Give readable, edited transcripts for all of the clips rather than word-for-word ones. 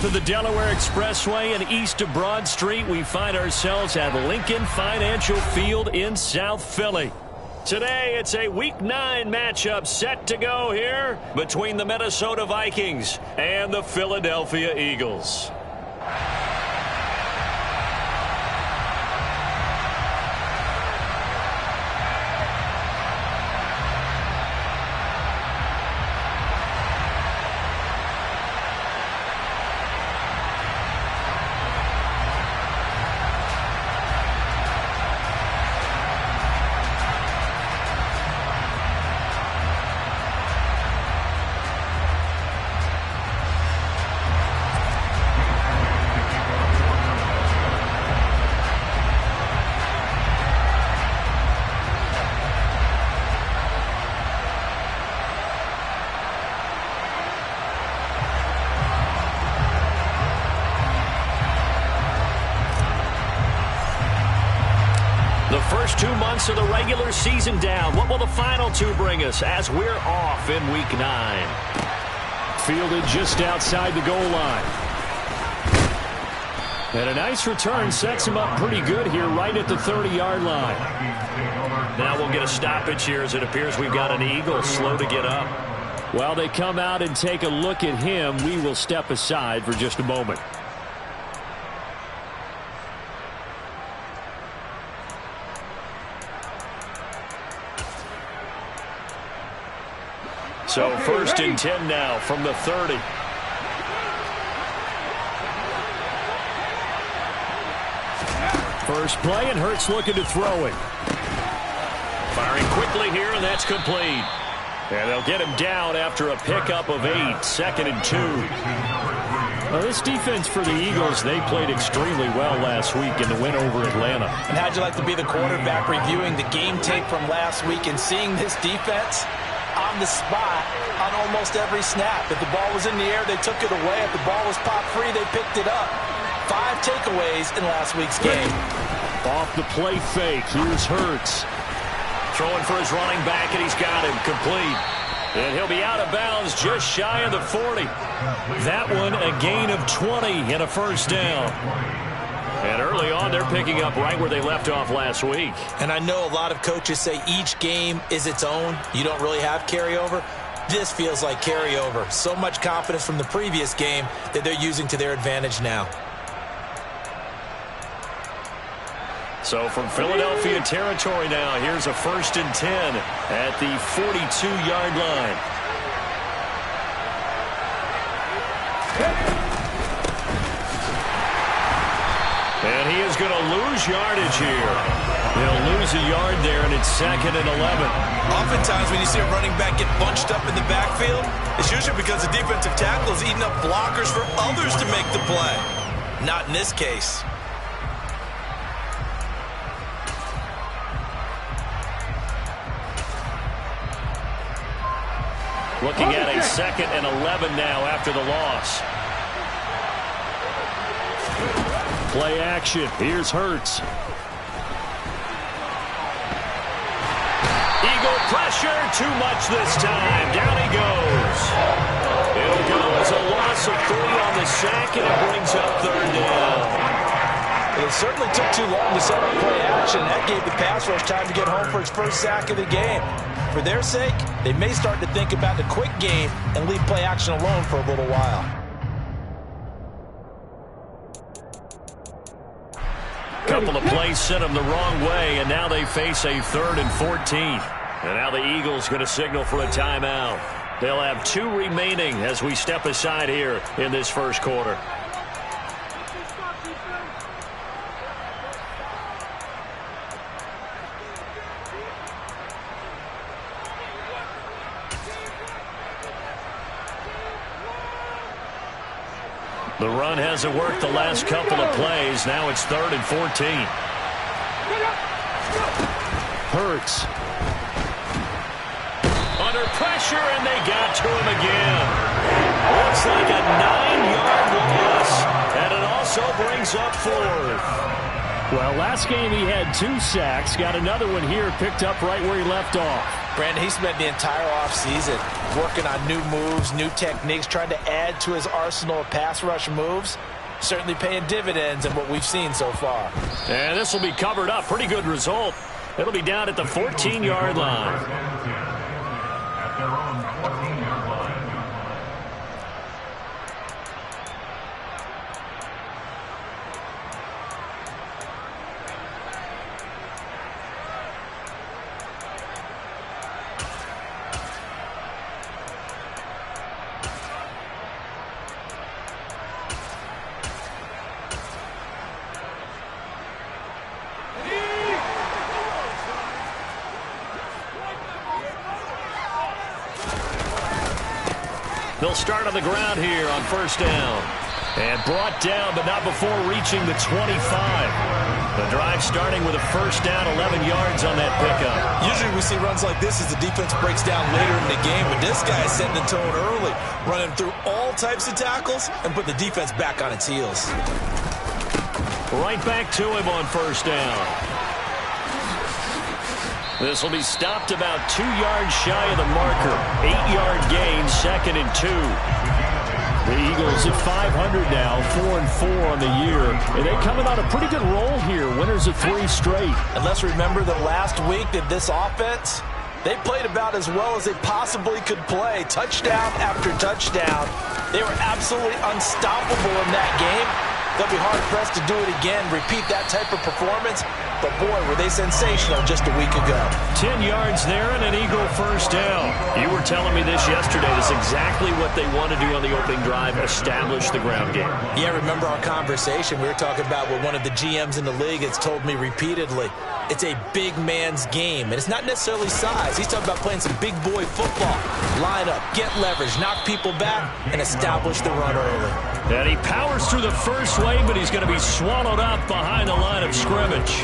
north of the Delaware Expressway and east of Broad Street, we find ourselves at Lincoln Financial Field in South Philly. Today, it's a Week 9 matchup set to go here between the Minnesota Vikings and the Philadelphia Eagles. The first 2 months of the regular season down. What will the final 2 bring us as we're off in Week 9? Fielded just outside the goal line. And a nice return sets him up pretty good here right at the 30-yard line. Now we'll get a stoppage here as it appears we've got an Eagle slow to get up. While they come out and take a look at him, we will step aside for just a moment. So first and 10 now from the 30. First play, and Hurts looking to throw it. Firing quickly here, and that's complete. And they'll get him down after a pickup of 8, 2nd and 2. Well, this defense for the Eagles, they played extremely well last week in the win over Atlanta. And how'd you like to be the quarterback reviewing the game tape from last week and seeing this defense on the spot on almost every snap? If the ball was in the air, they took it away. If the ball was popped free, they picked it up. 5 takeaways in last week's game. Off the play fake, here's Hurts. Throwing for his running back, and he's got him complete. And he'll be out of bounds just shy of the 40. That one a gain of 20 and a first down. And early on, they're picking up right where they left off last week. And I know a lot of coaches say each game is its own. You don't really have carryover. This feels like carryover. So much confidence from the previous game that they're using to their advantage now. So from Philadelphia territory now, here's a first and 10 at the 42-yard line. And he is going to lose yardage here. He'll lose a yard there, and it's 2nd and 11. Oftentimes when you see a running back get bunched up in the backfield, it's usually because the defensive tackle is eating up blockers for others to make the play. Not in this case. Looking at a 2nd and 11 now after the loss. Play action. Here's Hurts. Eagle pressure. Too much this time. Down he goes. It'll go as a loss of 3 on the sack, and it brings up 3rd down. It certainly took too long to set up play action. That gave the pass rush time to get home for its first sack of the game. For their sake, they may start to think about the quick game and leave play action alone for a little while. Couple of plays sent them the wrong way, and now they face a 3rd and 14. And now the Eagles going to signal for a timeout. They'll have 2 remaining as we step aside here in this first quarter. The run hasn't worked the last couple of plays. Now it's 3rd and 14. Hurts. Under pressure, and they got to him again. Looks like a 9-yard loss, and it also brings up 4th. Well, last game he had 2 sacks. Got another one here picked up right where he left off. Brandon, he spent the entire offseason working on new moves, new techniques, trying to add to his arsenal of pass rush moves. Certainly paying dividends in what we've seen so far. And this will be covered up. Pretty good result. It'll be down at the 14-yard line. At their own 14-yard line. They'll start on the ground here on first down. And brought down, but not before reaching the 25. The drive starting with a first down, 11 yards on that pickup. Usually we see runs like this as the defense breaks down later in the game, but this guy is setting the tone early, running through all types of tackles and put the defense back on its heels. Right back to him on first down. This will be stopped about 2 yards shy of the marker. 8-yard gain, 2nd and 2. The Eagles at 500 now, 4-4 on the year. And they coming on a pretty good roll here, winners of 3 straight. And let's remember that last week that this offense, they played about as well as they possibly could play. Touchdown after touchdown. They were absolutely unstoppable in that game. They'll be hard-pressed to do it again, repeat that type of performance. But, boy, were they sensational just a week ago. 10 yards there and an Eagle first down. You were telling me this yesterday. This is exactly what they want to do on the opening drive, establish the ground game. Yeah, remember our conversation. We were talking about what one of the GMs in the league has told me repeatedly. It's a big man's game, and it's not necessarily size. He's talking about playing some big boy football. Line up, get leverage, knock people back, and establish the run early. And he powers through the first wave, but he's going to be swallowed up behind the line of scrimmage.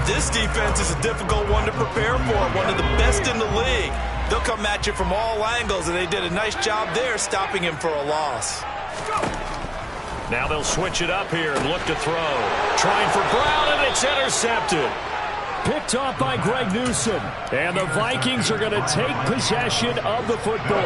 This defense is a difficult one to prepare for, one of the best in the league. They'll come at you from all angles, and they did a nice job there stopping him for a loss. Now they'll switch it up here and look to throw. Trying for Brown, and it's intercepted. Picked off by Greg Newsome. And the Vikings are going to take possession of the football.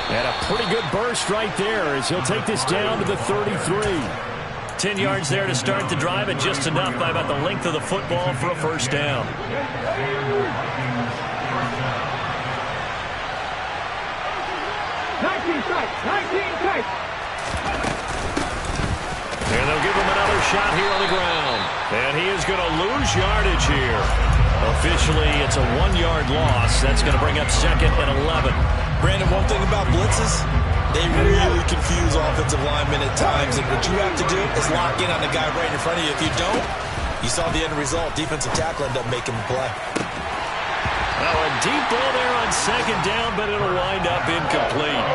And a pretty good burst right there as he'll take this down to the 33. 10 yards there to start the drive, and just enough by about the length of the football for a first down. 19 strikes. And they'll give him another shot here on the ground. And he is going to lose yardage here. Officially, it's a 1-yard loss. That's going to bring up 2nd and 11. Brandon, one thing about blitzes, they really confuse offensive linemen at times, and what you have to do is lock in on the guy right in front of you. If you don't, you saw the end result. Defensive tackle ended up making the play. Oh, a deep ball there on 2nd down, but it'll wind up incomplete.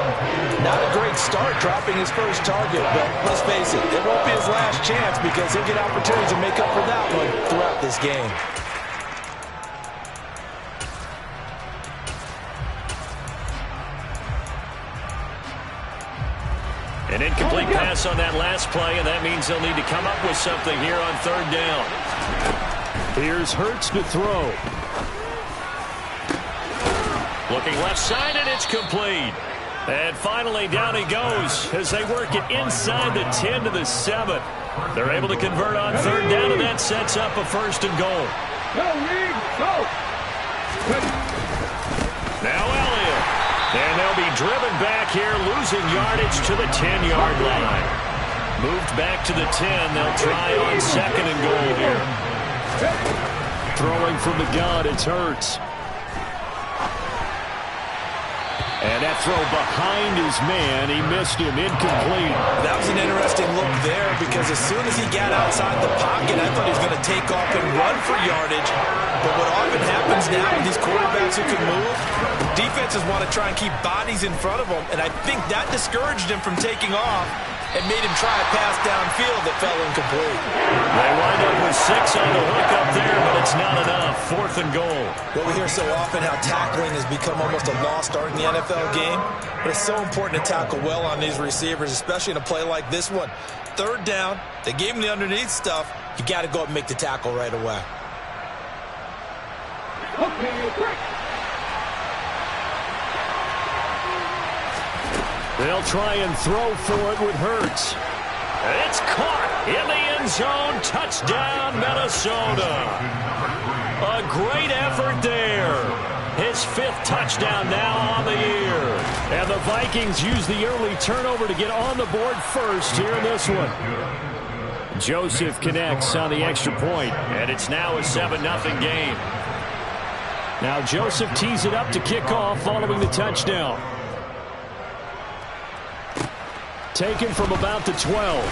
Not a great start dropping his first target, but let's face it, it won't be his last chance because he'll get opportunities to make up for that one throughout this game. An incomplete pass on that last play, and that means they'll need to come up with something here on 3rd down. Here's Hurts to throw. Looking left side, and it's complete. And finally, down he goes as they work it inside the 10 to the 7. They're able to convert on 3rd down, and that sets up a 1st and goal. Go, Reed, go! Now Elliott. And they'll be driven back here, losing yardage to the 10-yard line. Moved back to the 10. They'll try on 2nd and goal here. Throwing from the gun, it's Hurts. And that throw behind his man, he missed him, incomplete. That was an interesting look there because as soon as he got outside the pocket, I thought he was going to take off and run for yardage. But what often happens now with these quarterbacks who can move, defenses want to try and keep bodies in front of them, and I think that discouraged him from taking off and made him try a pass downfield that fell incomplete. They wind up with 6 on the hook up there, but it's not enough. 4th and goal. Well, we hear so often how tackling has become almost a lost art in the NFL game, but it's so important to tackle well on these receivers, especially in a play like this one. 3rd down, they gave him the underneath stuff. You got to go up and make the tackle right away. They'll try and throw for it with Hurts. It's caught in the end zone. Touchdown, Minnesota. A great effort there. His 5th touchdown now on the year. And the Vikings use the early turnover to get on the board first here in this one. Joseph connects on the extra point, and it's now a 7-0 game. Now Joseph tees it up to kick off following the touchdown. Taken from about the 12.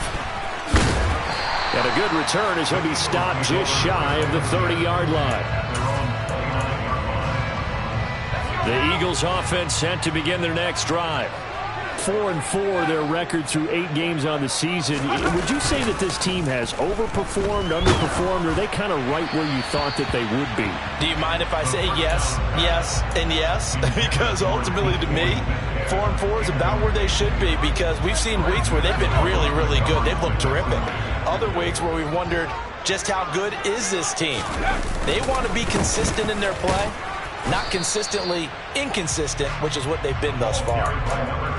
And a good return as he'll be stopped just shy of the 30-yard line. The Eagles offense set to begin their next drive. 4-4 their record through 8 games on the season. Would you say that this team has overperformed, underperformed, or are they kind of right where you thought that they would be? Do you mind if I say yes, yes, and yes? Because ultimately to me, 4-4 is about where they should be, because we've seen weeks where they've been really, really good. They've looked terrific. Other weeks where we've wondered just how good is this team. They want to be consistent in their play, not consistently inconsistent, which is what they've been thus far.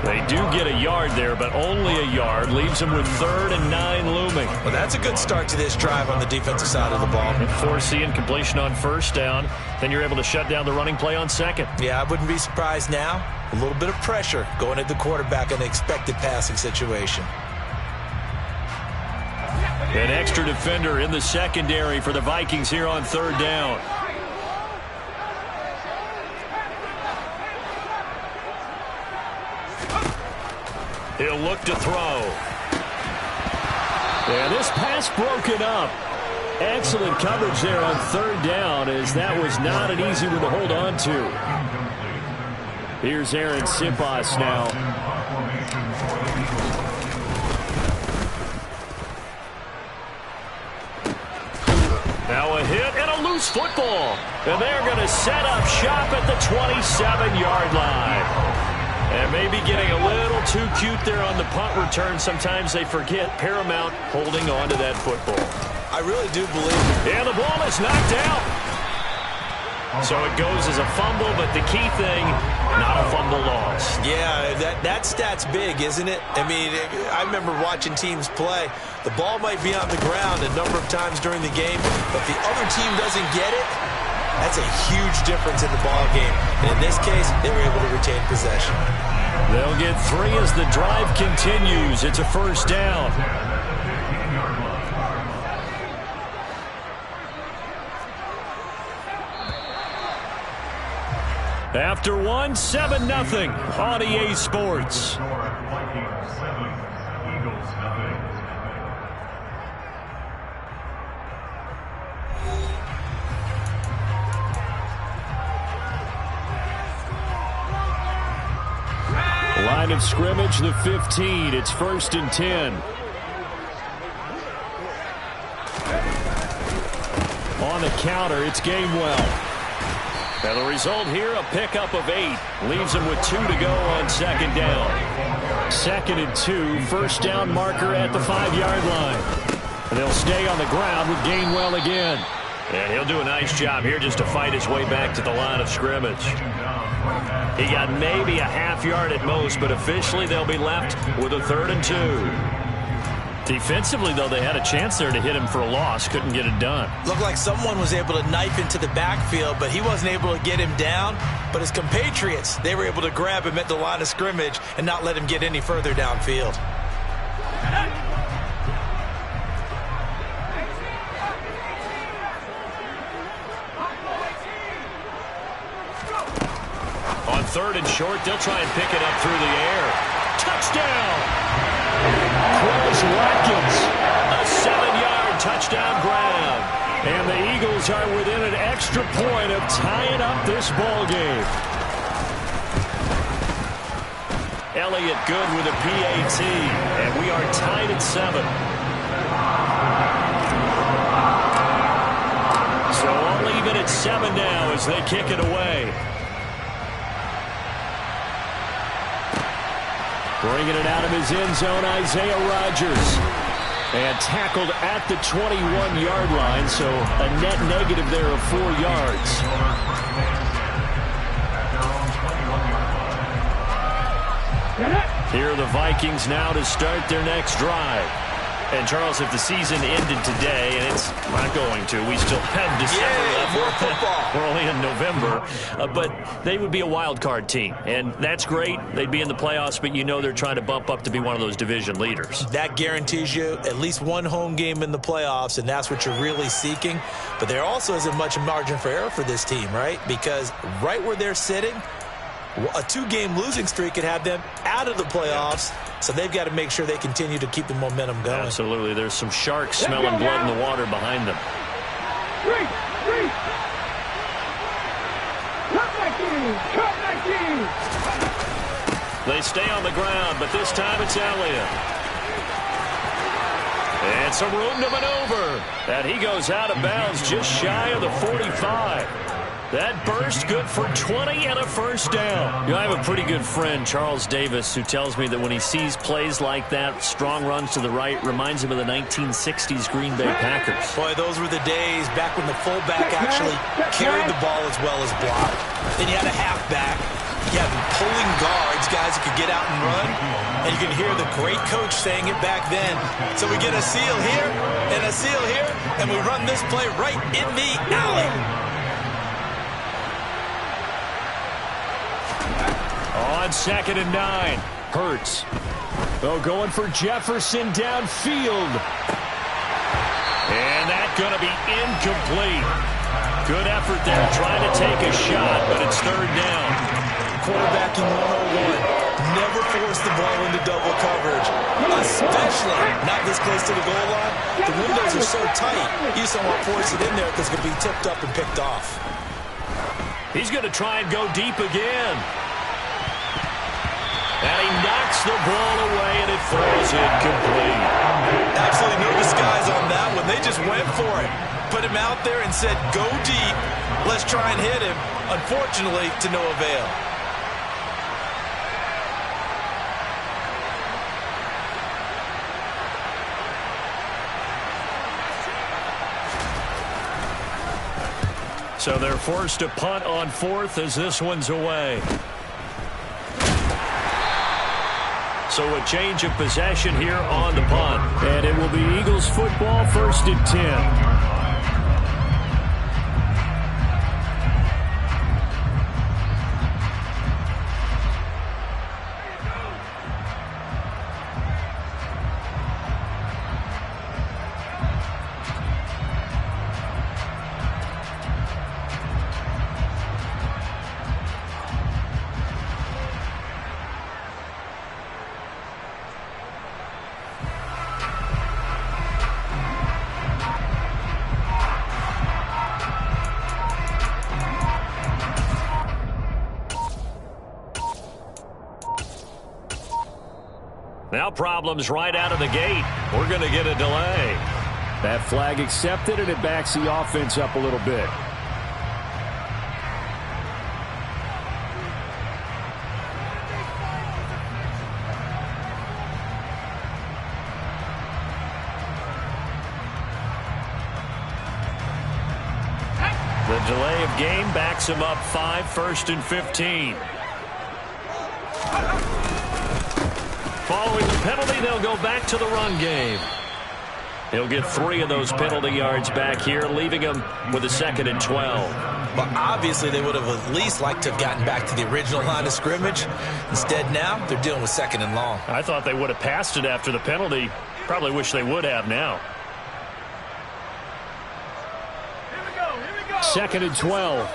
They do get a yard there, but only a yard. Leaves them with 3rd and 9 looming. Well, that's a good start to this drive on the defensive side of the ball. And force the incompletion on 1st down. Then you're able to shut down the running play on 2nd. Yeah, I wouldn't be surprised now. A little bit of pressure going at the quarterback in an expected passing situation. An extra defender in the secondary for the Vikings here on 3rd down. He'll look to throw. And this pass broken up. Excellent coverage there on 3rd down, as that was not an easy one to hold on to. Here's Aaron Sipas now. Now a hit and a loose football. And they're going to set up shop at the 27-yard line. And maybe getting a little too cute there on the punt return. Sometimes they forget paramount holding on to that football. I really do believe it. And the ball is knocked out. So it goes as a fumble, but the key thing, not a fumble loss. Yeah, that stat's big, isn't it? I mean, I remember watching teams play. The ball might be on the ground a number of times during the game, but the other team doesn't get it. That's a huge difference in the ball game. And in this case, they were able to retain possession. They'll get 3 as the drive continues. It's a 1st down. After 1, 7-0 on EA Sports. Vikings 7, Eagles nothing. Line of scrimmage, the 15. It's 1st and 10. On the counter, it's Gainwell. And the result here, a pickup of 8. Leaves them with 2 to go on 2nd down. 2nd and 2, 1st down marker at the 5-yard line. And they'll stay on the ground with Gainwell again. And he'll do a nice job here just to fight his way back to the line of scrimmage. He got maybe a half yard at most, but officially they'll be left with a 3rd and 2. Defensively, though, they had a chance there to hit him for a loss. Couldn't get it done. Looked like someone was able to knife into the backfield, but he wasn't able to get him down. But his compatriots, they were able to grab him at the line of scrimmage and not let him get any further downfield. On 3rd and short, they'll try and pick it up through the air. Touchdown! Quez Watkins, a 7-yard touchdown grab. And the Eagles are within an extra point of tying up this ball game. Elliott good with a PAT, and we are tied at 7. So all even at 7 now as they kick it away. Bringing it out of his end zone, Isaiah Rodgers. And tackled at the 21-yard line, so a net negative there of 4 yards. Here are the Vikings now to start their next drive. And, Charles, if the season ended today, and it's not going to, we still have December left. More football. We're only in November. But they would be a wild card team. And that's great. They'd be in the playoffs, but you know they're trying to bump up to be one of those division leaders. That guarantees you at least one home game in the playoffs, and that's what you're really seeking. But there also isn't much margin for error for this team, right? Because right where they're sitting, a 2-game losing streak could have them out of the playoffs, so they've got to make sure they continue to keep the momentum going. Absolutely. There's some sharks smelling blood in the water behind them. They stay on the ground, but this time it's Elliott. And some room to maneuver. And he goes out of bounds just shy of the 45. That burst good for 20 and a first down. You know, I have a pretty good friend, Charles Davis, who tells me that when he sees plays like that, strong runs to the right, reminds him of the 1960s Green Bay Packers. Boy, those were the days back when the fullback actually carried the ball as well as blocked. Then you had a halfback. You had pulling guards, guys who could get out and run. And you can hear the great coach saying it back then. So we get a seal here and a seal here, and we run this play right in the alley. On 2nd and 9, Hurts. Oh, going for Jefferson downfield. And that's going to be incomplete. Good effort there trying to take a shot, but it's 3rd down. Quarterbacking 101. Never force the ball into double coverage, especially not this close to the goal line. The windows are so tight, you just don't want to force it in there because it's going to be tipped up and picked off. He's going to try and go deep again. And he knocks the ball away, and it falls incomplete. Absolutely no disguise on that one. They just went for it. Put him out there and said, go deep. Let's try and hit him. Unfortunately, to no avail. So they're forced to punt on 4th as this one's away. So a change of possession here on the punt. And it will be Eagles football, 1st and 10. Now problems right out of the gate. We're going to get a delay. That flag accepted, and it backs the offense up a little bit. The delay of game backs him up 5, 1st and 15. Following the penalty, they'll go back to the run game. He'll get 3 of those penalty yards back here, leaving him with a 2nd and 12. But obviously they would have at least liked to have gotten back to the original line of scrimmage. Instead now, they're dealing with 2nd and long. I thought they would have passed it after the penalty. Probably wish they would have now. 2nd and 12.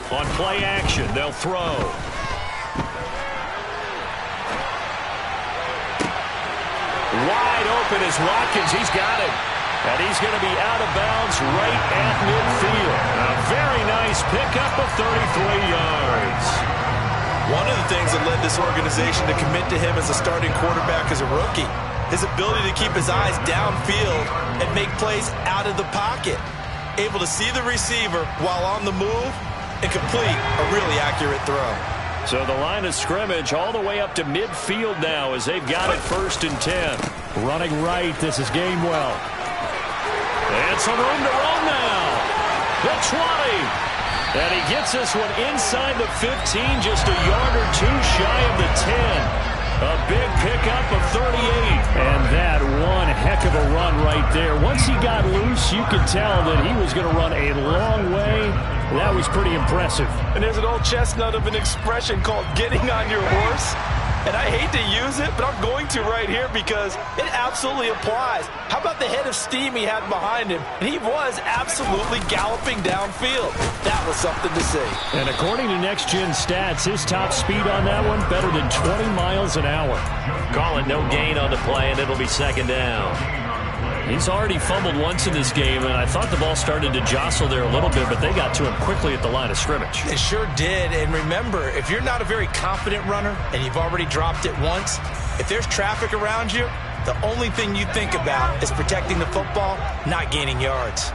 On play action, they'll throw. Wide open is Watkins. He's got it. And he's going to be out of bounds right at midfield. A very nice pickup of 33 yards. One of the things that led this organization to commit to him as a starting quarterback as a rookie. His ability to keep his eyes downfield and make plays out of the pocket. Able to see the receiver while on the move and complete a really accurate throw. So the line of scrimmage all the way up to midfield now as they've got it 1st and 10. Running right. This is Gainwell. And some room to run now. The 20. And he gets this one inside the 15, just a yard or two shy of the 10. A big pickup of 38. And that one heck of a run right there. Once he got loose, you could tell that he was going to run a long way. That was pretty impressive. And there's an old chestnut of an expression called getting on your horse. And I hate to use it, but I'm going to right here because it absolutely applies. How about the head of steam he had behind him? And he was absolutely galloping downfield. That was something to see. And according to Next Gen Stats, his top speed on that one better than 20 miles an hour. Call it no gain on the play, and it'll be 2nd down. He's already fumbled once in this game, and I thought the ball started to jostle there a little bit, but they got to him quickly at the line of scrimmage. They sure did, and remember, if you're not a very confident runner and you've already dropped it once, if there's traffic around you, the only thing you think about is protecting the football, not gaining yards.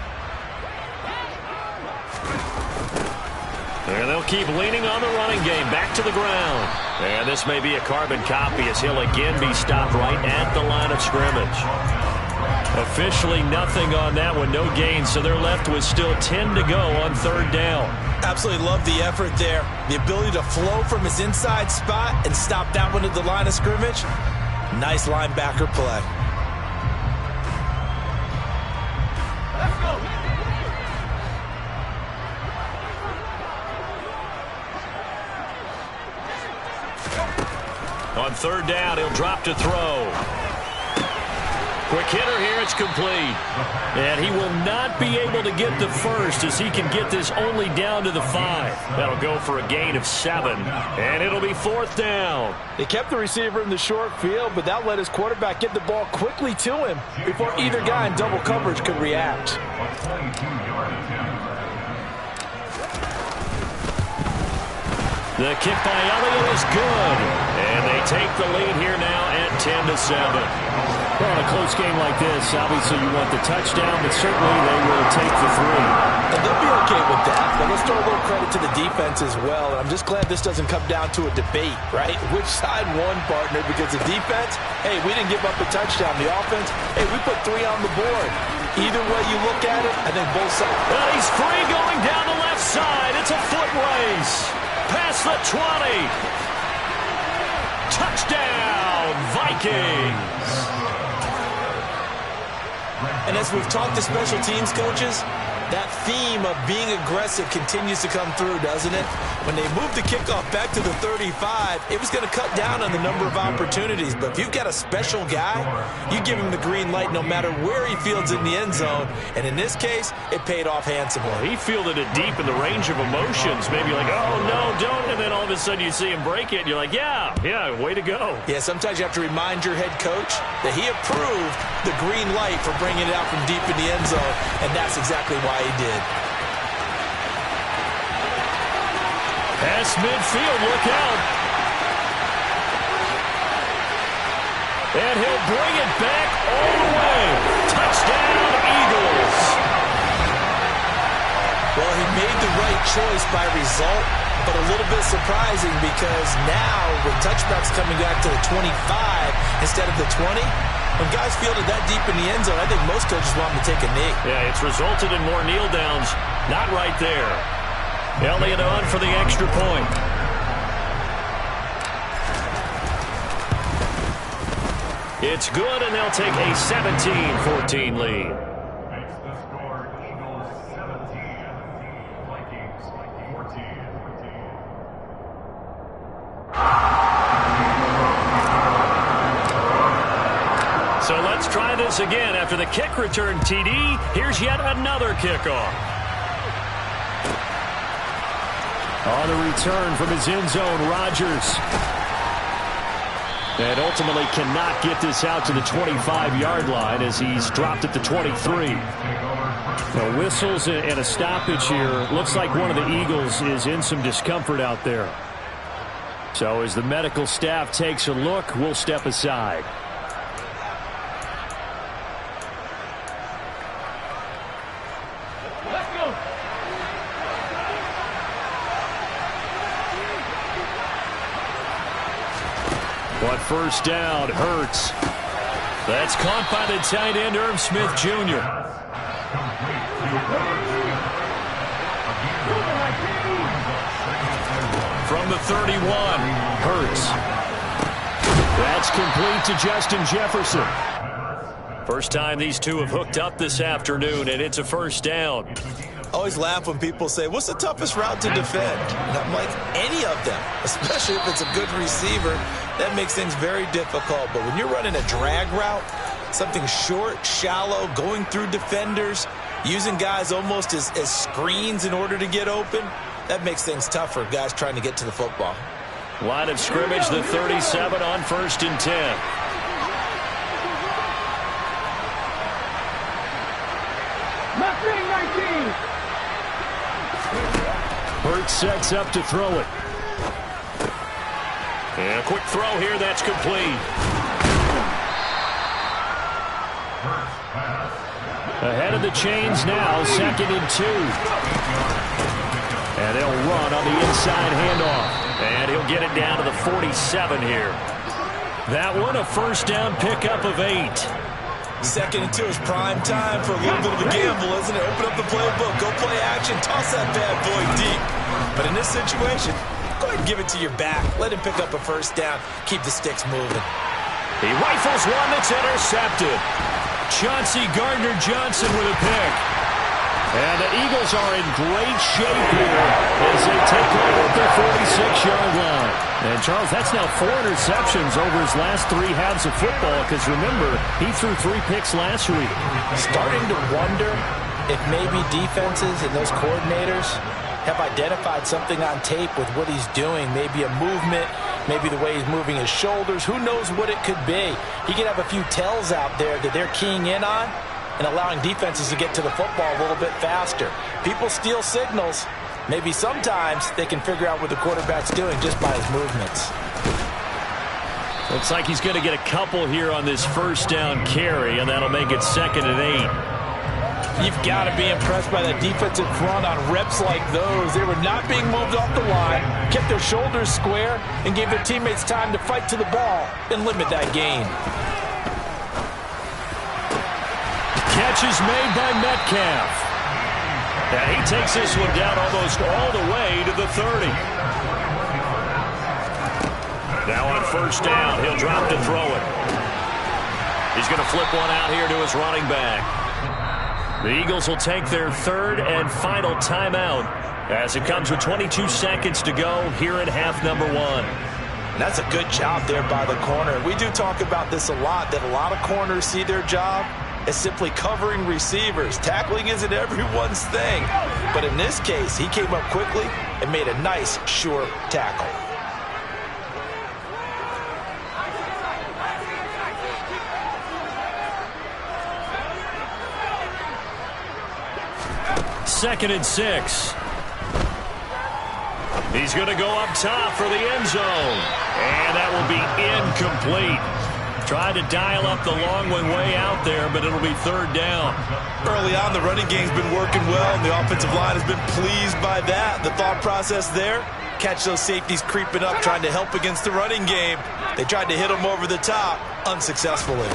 And they'll keep leaning on the running game, back to the ground. And this may be a carbon copy as he'll again be stopped right at the line of scrimmage. Officially nothing on that one, no gain, so they're left with still 10 to go on 3rd down. Absolutely love the effort there. The ability to flow from his inside spot and stop that one at the line of scrimmage. Nice linebacker play. On 3rd down, he'll drop to throw. Quick hitter here, it's complete. And he will not be able to get the first as he can get this only down to the 5. That'll go for a gain of 7. And it'll be 4th down. They kept the receiver in the short field, but that let his quarterback get the ball quickly to him before either guy in double coverage could react. The kick by Elliott is good. And they take the lead here now at 10-7. Well, in a close game like this, obviously you want the touchdown, but certainly they will take the 3. And they'll be okay with that. But let's throw a little credit to the defense as well. And I'm just glad this doesn't come down to a debate, right? Which side won, partner? Because the defense, hey, we didn't give up a touchdown. The offense, hey, we put 3 on the board. Either way you look at it, I think both sides. Well, he's free going down the left side. It's a foot race. Past the 20. Touchdown, Vikings. And as we've talked to special teams coaches, that theme of being aggressive continues to come through, doesn't it? When they moved the kickoff back to the 35, it was going to cut down on the number of opportunities. But if you've got a special guy, you give him the green light no matter where he fields in the end zone. And in this case, it paid off handsomely. He fielded it deep in the range of emotions. Maybe like, oh, no, don't. And then all of a sudden you see him break it, and you're like, yeah, way to go. Yeah, sometimes you have to remind your head coach that he approved the green light for bringing it out from deep in the end zone, and that's exactly why he did. Pass midfield, look out. And he'll bring it back all the way. Touchdown, Eagles. Well, he made the right choice by result, but a little bit surprising because now with touchbacks coming back to the 25 instead of the 20, when guys fielded that deep in the end zone, I think most coaches want them to take a knee. Yeah, it's resulted in more kneel downs. Not right there. Elliott on for the extra point. It's good, and they'll take a 17-14 lead. Makes the score Eagles 17, Vikings 14. So let's try this again. After the kick return TD, here's yet another kickoff. On the return from his end zone, Rodgers. And ultimately cannot get this out to the 25-yard line as he's dropped at the 23. Now, whistles and a stoppage here. Looks like one of the Eagles is in some discomfort out there. So as the medical staff takes a look, we'll step aside. But first down, Hurts. That's caught by the tight end, Irv Smith Jr. From the 31, Hurts. That's complete to Justin Jefferson. First time these two have hooked up this afternoon, and it's a first down. I always laugh when people say, what's the toughest route to defend? And I'm like, any of them, especially if it's a good receiver. That makes things very difficult. But when you're running a drag route, something short, shallow, going through defenders, using guys almost as screens in order to get open, that makes things tough for guys trying to get to the football. Line of scrimmage, the 37 on 1st and 10. Hurts sets up to throw it. And a quick throw here, that's complete. Ahead of the chains now, 2nd and 2. And they'll run on the inside handoff. And he'll get it down to the 47 here. That one, a first down pickup of 8. 2nd and 2 is prime time for a little bit of a gamble, isn't it? Open up the playbook, go play action, toss that bad boy deep. But in this situation, go ahead and give it to your back. Let him pick up a first down. Keep the sticks moving. He rifles one that's intercepted. Chauncey Gardner-Johnson with a pick. And the Eagles are in great shape here as they take over at the 46-yard line. And, Charles, that's now 4 interceptions over his last 3 halves of football because, remember, he threw 3 picks last week. Starting to wonder if maybe defenses and those coordinators have identified something on tape with what he's doing. Maybe a movement, maybe the way he's moving his shoulders. Who knows what it could be? He could have a few tells out there that they're keying in on and allowing defenses to get to the football a little bit faster. People steal signals. Maybe sometimes they can figure out what the quarterback's doing just by his movements. Looks like he's going to get a couple here on this first down carry, and that'll make it 2nd and 8. You've got to be impressed by that defensive front on reps like those. They were not being moved off the line, kept their shoulders square, and gave their teammates time to fight to the ball and limit that gain. Catch is made by Metcalf. Yeah, he takes this one down almost all the way to the 30. Now on first down, he'll drop to throw it. He's going to flip one out here to his running back. The Eagles will take their 3rd and final timeout as it comes with 22 seconds to go here in half number 1. And that's a good job there by the corner. We do talk about this a lot, that a lot of corners see their job as simply covering receivers. Tackling isn't everyone's thing. But in this case, he came up quickly and made a nice, sure tackle. Second and 6. He's going to go up top for the end zone. And that will be incomplete. Tried to dial up the long one way out there, but it'll be 3rd down. Early on, the running game's been working well, and the offensive line has been pleased by that. The thought process there, catch those safeties creeping up, trying to help against the running game. They tried to hit them over the top, unsuccessfully.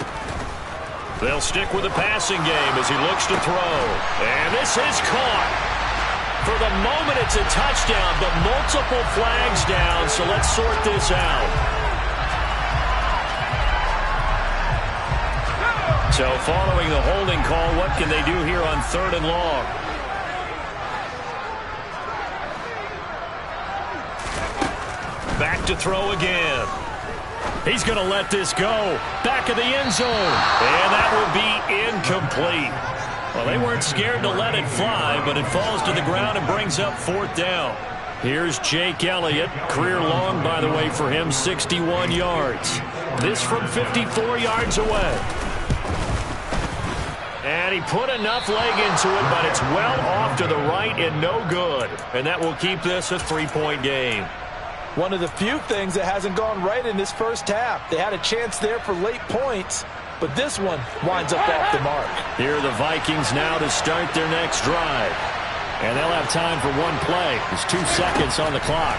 They'll stick with the passing game as he looks to throw. And this is caught. For the moment, it's a touchdown, but multiple flags down, so let's sort this out. So following the holding call, what can they do here on 3rd and long? Back to throw again. He's going to let this go. Back of the end zone. And that will be incomplete. Well, they weren't scared to let it fly, but it falls to the ground and brings up 4th down. Here's Jake Elliott. Career long, by the way, for him, 61 yards. This from 54 yards away. And he put enough leg into it, but it's well off to the right and no good. And that will keep this a 3-point game. One of the few things that hasn't gone right in this first half. They had a chance there for late points, but this one winds up off the mark. Here are the Vikings now to start their next drive. And they'll have time for one play. There's 2 seconds on the clock.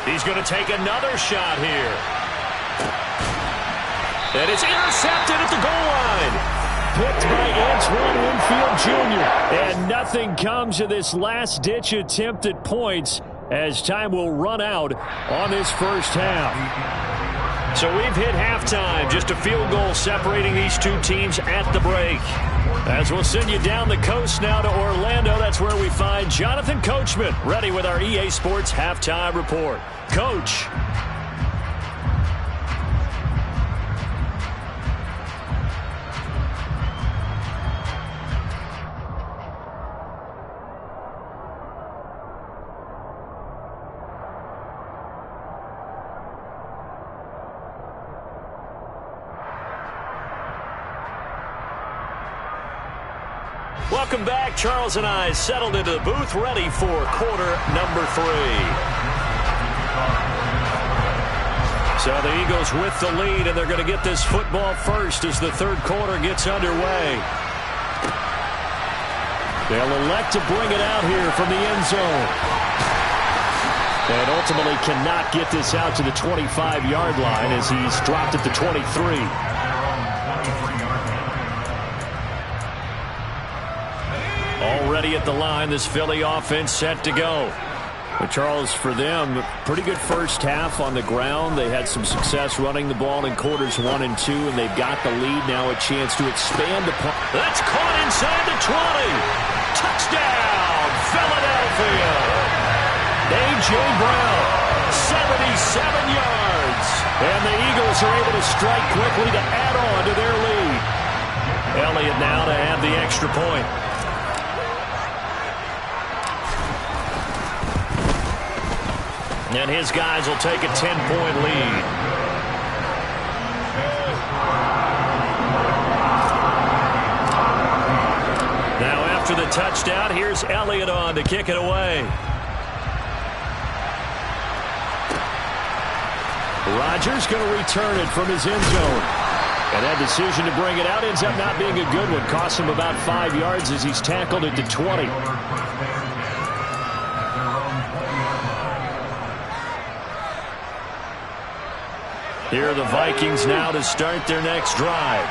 He's going to take another shot here. And it's intercepted at the goal line. Picked by Antoine Winfield Jr. And nothing comes of this last-ditch attempt at points as time will run out on this first half. So we've hit halftime. Just a field goal separating these two teams at the break. As we'll send you down the coast now to Orlando, that's where we find Jonathan Coachman ready with our EA Sports Halftime Report. Coach. Welcome back. Charles and I settled into the booth, ready for quarter number 3. So the Eagles with the lead, and they're going to get this football first as the third quarter gets underway. They'll elect to bring it out here from the end zone. And ultimately cannot get this out to the 25-yard line as he's dropped at the 23. Already at the line, this Philly offense set to go. But Charles, for them, pretty good first half on the ground. They had some success running the ball in quarters 1 and 2, and they've got the lead now, a chance to expand upon. That's caught inside the 20. Touchdown, Philadelphia. A.J. Brown, 77 yards. And the Eagles are able to strike quickly to add on to their lead. Elliott now to have the extra point. And his guys will take a 10-point lead. Now after the touchdown, here's Elliott on to kick it away. Rodgers going to return it from his end zone. And that decision to bring it out ends up not being a good one. Costs him about 5 yards as he's tackled at the 20. Here are the Vikings now to start their next drive.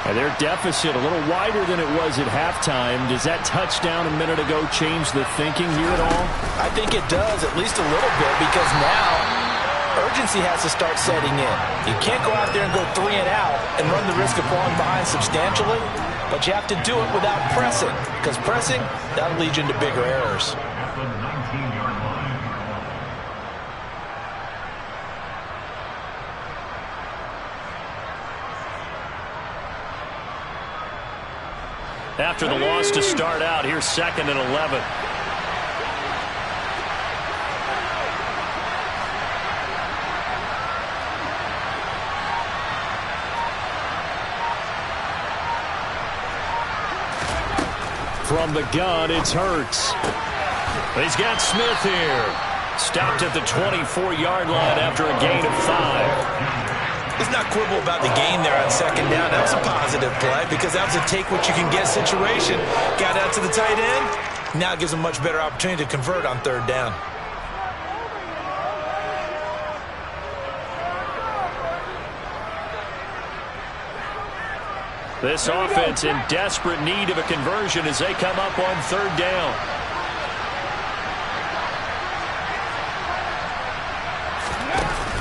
And their deficit a little wider than it was at halftime. Does that touchdown a minute ago change the thinking here at all? I think it does, at least a little bit, because now urgency has to start setting in. You can't go out there and go 3 and out and run the risk of falling behind substantially, but you have to do it without pressing, because pressing, that'll lead you into bigger errors. After the loss to start out, here's 2nd and 11. From the gun, it's Hurts. He's got Smith here. Stopped at the 24-yard line after a gain of 5. Let's not quibble about the gain there on 2nd down. That was a positive play because that was a take-what-you-can-get situation. Got out to the tight end. Now it gives them a much better opportunity to convert on 3rd down. This offense in desperate need of a conversion as they come up on 3rd down.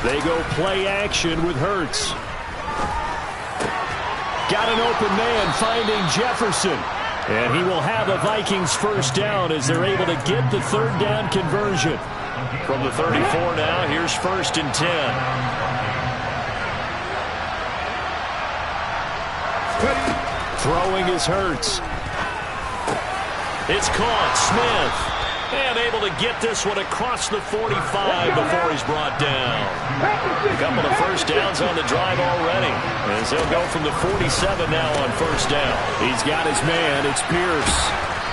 They go play action with Hurts. Got an open man finding Jefferson. And he will have a Vikings first down as they're able to get the 3rd down conversion. From the 34 now, here's 1st and 10. Throwing is Hurts. It's caught. Smith. And able to get this one across the 45 before he's brought down. A couple of first downs on the drive already. As he'll go from the 47 now on 1st down. He's got his man. It's Pierce.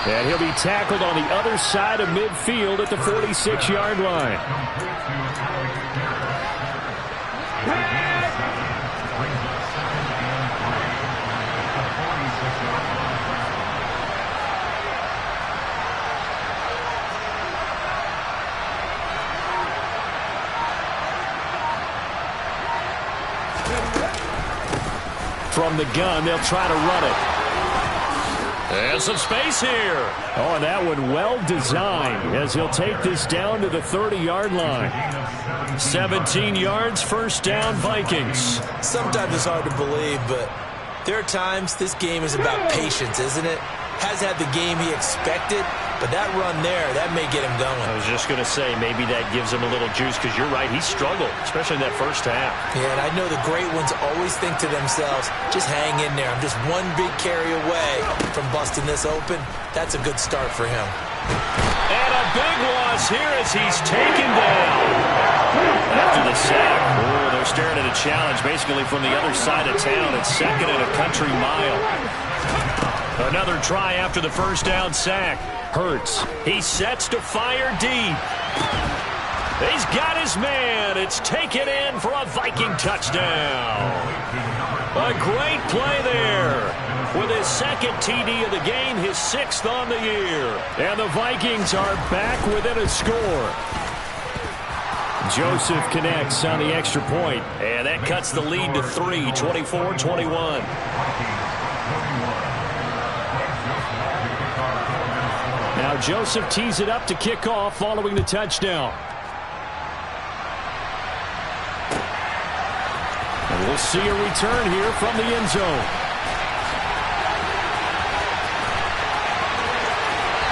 And he'll be tackled on the other side of midfield at the 46-yard line. From the gun, they'll try to run it. And some space here. Oh, and that one well designed as he'll take this down to the 30-yard line. 17 yards, first down, Vikings. Sometimes it's hard to believe, but there are times this game is about patience, isn't it? Has had the game he expected, but that run there, that may get him going. I was just going to say, maybe that gives him a little juice, because you're right, he struggled, especially in that first half. Yeah, and I know the great ones always think to themselves, just hang in there. I'm just one big carry away from busting this open. That's a good start for him. And a big loss here as he's taken down. After the sack, they're staring at a challenge basically from the other side of town. It's second and a country mile. Another try after the first down sack. Hurts. He sets to fire deep. He's got his man. It's taken in for a Viking touchdown. A great play there. With his second TD of the game, his 6th on the year. And the Vikings are back within a score. Joseph connects on the extra point. And that cuts the lead to 3, 24-21. Now Joseph tees it up to kick off following the touchdown. And we'll see a return here from the end zone.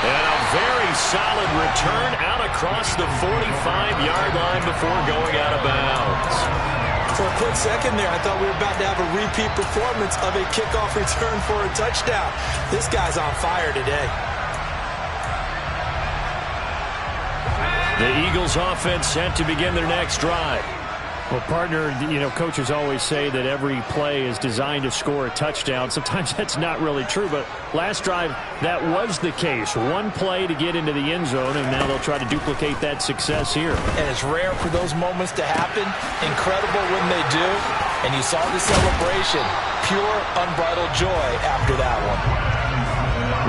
And a very solid return out across the 45-yard line before going out of bounds. For a quick second there, I thought we were about to have a repeat performance of a kickoff return for a touchdown. This guy's on fire today. The Eagles offense set to begin their next drive. Well, partner, coaches always say that every play is designed to score a touchdown. Sometimes that's not really true, but last drive, that was the case. One play to get into the end zone, and now they'll try to duplicate that success here. And it's rare for those moments to happen. Incredible when they do. And you saw the celebration. Pure, unbridled joy after that one.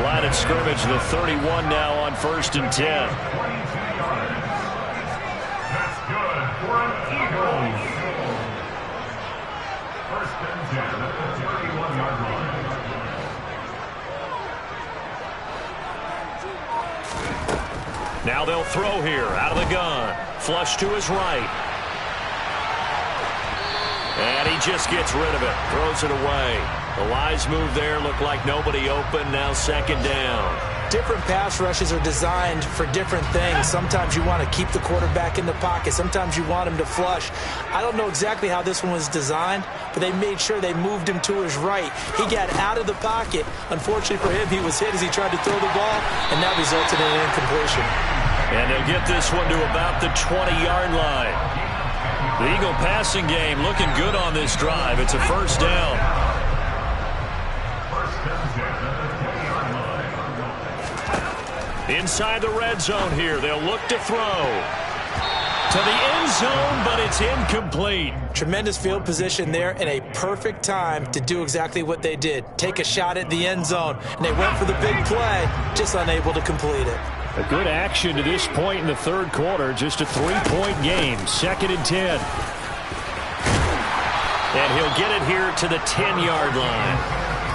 Line of scrimmage, the 31 now on 1st and 10. Now they'll throw here out of the gun. Flush to his right. And he just gets rid of it. Throws it away. The wise move there. Looked like nobody open. Now 2nd down. Different pass rushes are designed for different things. Sometimes you want to keep the quarterback in the pocket. Sometimes you want him to flush. I don't know exactly how this one was designed, but they made sure they moved him to his right. He got out of the pocket. Unfortunately for him, he was hit as he tried to throw the ball, and that resulted in an incompletion. And they'll get this one to about the 20-yard line. The Eagle passing game looking good on this drive. It's a 1st down. Inside the red zone here. They'll look to throw. To the end zone, but it's incomplete. Tremendous field position there and a perfect time to do exactly what they did. Take a shot at the end zone. And they went for the big play, just unable to complete it. A good action to this point in the 3rd quarter. Just a 3-point game. 2nd and 10. And he'll get it here to the 10-yard line.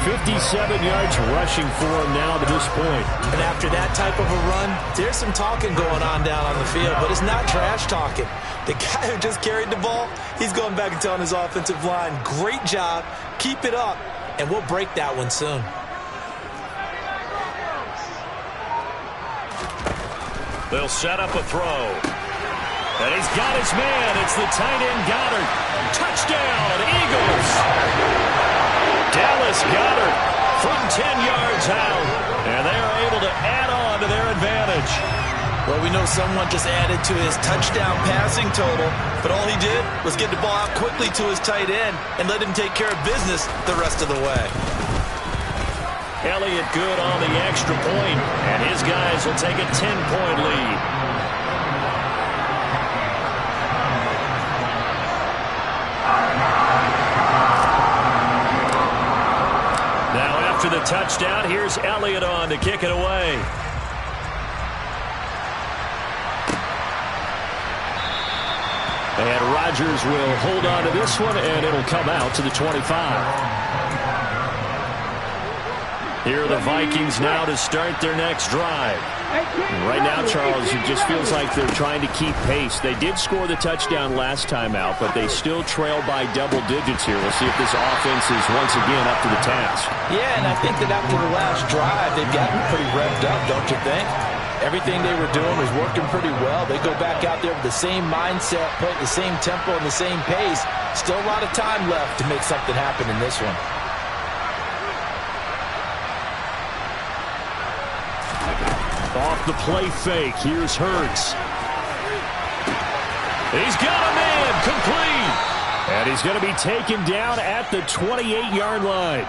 57 yards rushing for him now to this point. And after that type of a run, there's some talking going on down on the field, but it's not trash talking. The guy who just carried the ball, he's going back and telling his offensive line, great job, keep it up, and we'll break that one soon. They'll set up a throw. And he's got his man. It's the tight end Goddard. Touchdown, Eagles. Dallas Goddard from 10 yards out. And they are able to add on to their advantage. Well, we know someone just added to his touchdown passing total, but all he did was get the ball out quickly to his tight end and let him take care of business the rest of the way. Elliott good on the extra point, and his guys will take a 10-point lead. Now after the touchdown, here's Elliott on to kick it away. And Rodgers will hold on to this one, and it'll come out to the 25. Here are the Vikings now to start their next drive. Right now, Charles, it just feels like they're trying to keep pace. They did score the touchdown last time out, but they still trail by double digits here. We'll see if this offense is once again up to the task. Yeah, and I think that after the last drive, they've gotten pretty revved up, don't you think? Everything they were doing was working pretty well. They go back out there with the same mindset, playing the same tempo and the same pace. Still a lot of time left to make something happen in this one. Off the play fake, here's Hurts. He's got a man, complete. And he's going to be taken down at the 28-yard line.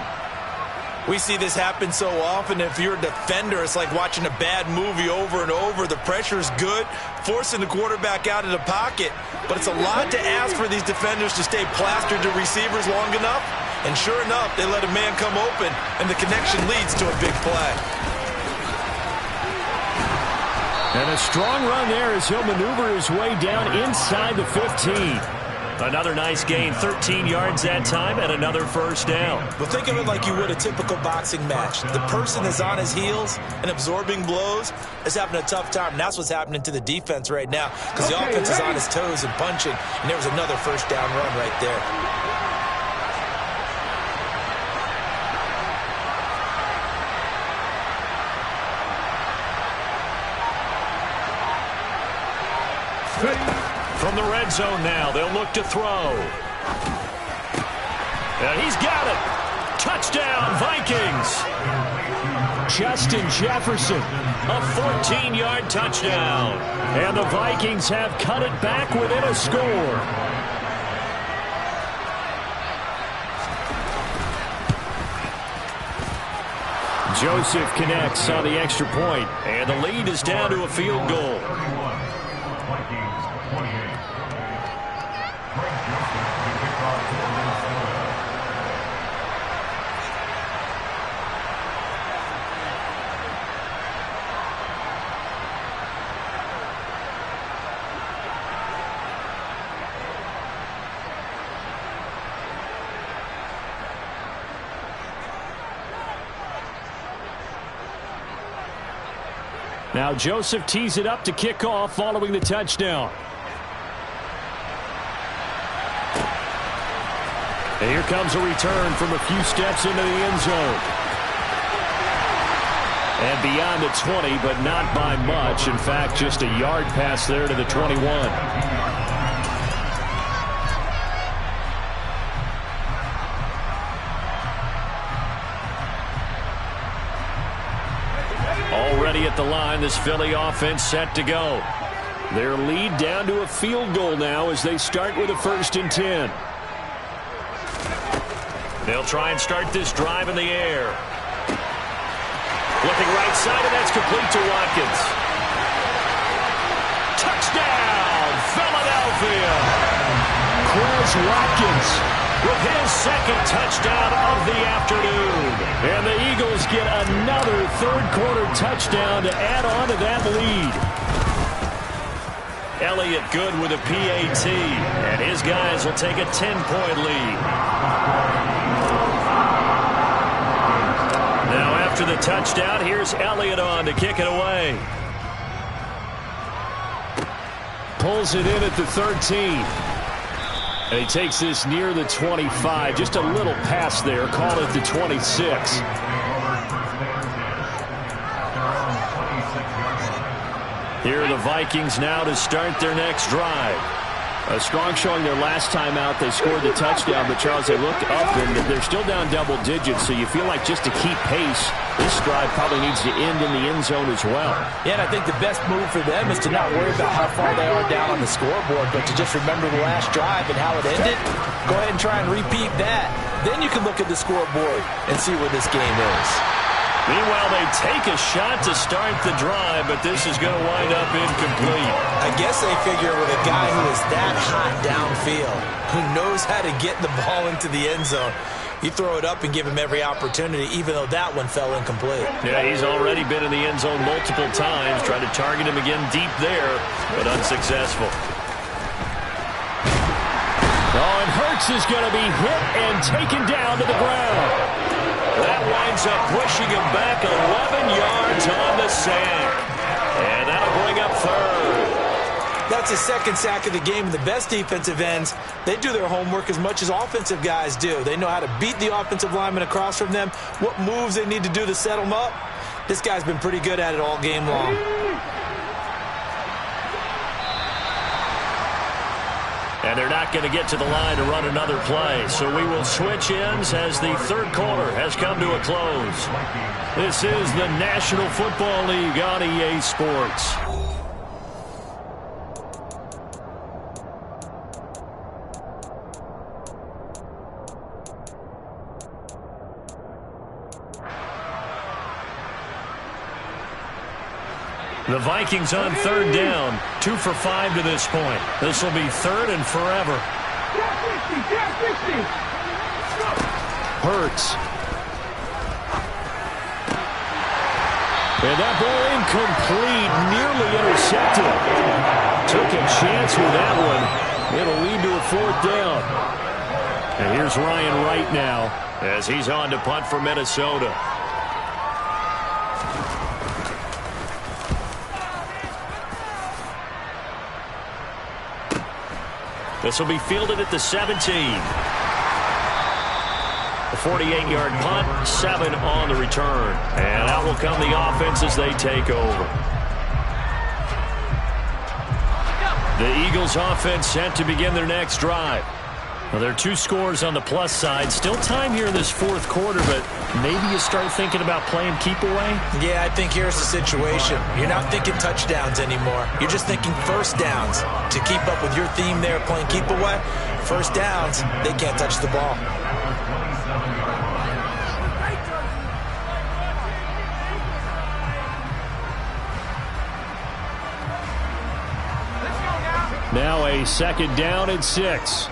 We see this happen so often. If you're a defender, it's like watching a bad movie over and over. The pressure is good, forcing the quarterback out of the pocket. But it's a lot to ask for these defenders to stay plastered to receivers long enough. And sure enough, they let a man come open, and the connection leads to a big play. And a strong run there as he'll maneuver his way down inside the 15. Another nice gain, 13 yards that time, and another first down. Well, think of it like you would a typical boxing match. The person that's on his heels and absorbing blows is having a tough time. And that's what's happening to the defense right now, because the offense is on his toes and punching, and there was another first down run right there. From the red zone now, they'll look to throw. And he's got it. Touchdown, Vikings. Justin Jefferson, A 14-yard touchdown. and the Vikings have cut it back within a score. Joseph connects on the extra point, And the lead is down to a field goal. 31, Vikings 28. Greg Joseph to kick off for Minnesota. Now Joseph tees it up to kick off following the touchdown. And here comes a return from a few steps into the end zone. And beyond the 20, but not by much. In fact, just a yard pass there to the 21. Already at the line, this Philly offense set to go. Their lead down to a field goal now as they start with a 1st and 10. They'll try and start this drive in the air. Looking right side, and that's complete to Watkins. Touchdown, Philadelphia! Quez Watkins With his second touchdown of the afternoon. And the Eagles get another third-quarter touchdown to add on to that lead. Elliott good with a PAT, and his guys will take a 10-point lead. Now after the touchdown, here's Elliott on to kick it away. Pulls it in at the 13. And he takes this near the 25. Just a little pass there. Call it the 26. Here are the Vikings now to start their next drive. A strong showing their last time out. They scored the touchdown, but Charles, they looked up and they're still down double digits, so you feel like just to keep pace, this drive probably needs to end in the end zone as well. Yeah, and I think the best move for them is to not worry about how far they are down on the scoreboard, but to just remember the last drive and how it ended. Go ahead and try and repeat that. Then you can look at the scoreboard and see where this game is. Meanwhile, they take a shot to start the drive, but this is going to wind up incomplete. I guess they figure with a guy who is that hot downfield, who knows how to get the ball into the end zone, you throw it up and give him every opportunity, even though that one fell incomplete. Yeah, he's already been in the end zone multiple times, trying to target him again deep there, but unsuccessful. Oh, and Hurts is going to be hit and taken down to the ground. That winds up pushing him back 11 yards on the sack. And that'll bring up third. That's his second sack of the game. The best defensive ends, they do their homework as much as offensive guys do. They know how to beat the offensive lineman across from them, what moves they need to do to set them up. This guy's been pretty good at it all game long. And they're not going to get to the line to run another play. So we will switch ends as the third quarter has come to a close. This is the National Football League on EA Sports. The Vikings on third down, 2 for 5 to this point. This will be third and forever. Hurts. And that ball incomplete, nearly intercepted. Took a chance with that one. It'll lead to a fourth down. And here's Ryan Wright now as he's on to punt for Minnesota. This will be fielded at the 17. A 48-yard punt, 7 on the return. And out will come the offense as they take over. The Eagles offense set to begin their next drive. Well, there are 2 scores on the plus side. Still time here in this fourth quarter, but maybe you start thinking about playing keep away? Yeah, I think here's the situation. You're not thinking touchdowns anymore. You're just thinking first downs. To keep up with your theme there, playing keep away, first downs, they can't touch the ball. Now a second down and 6.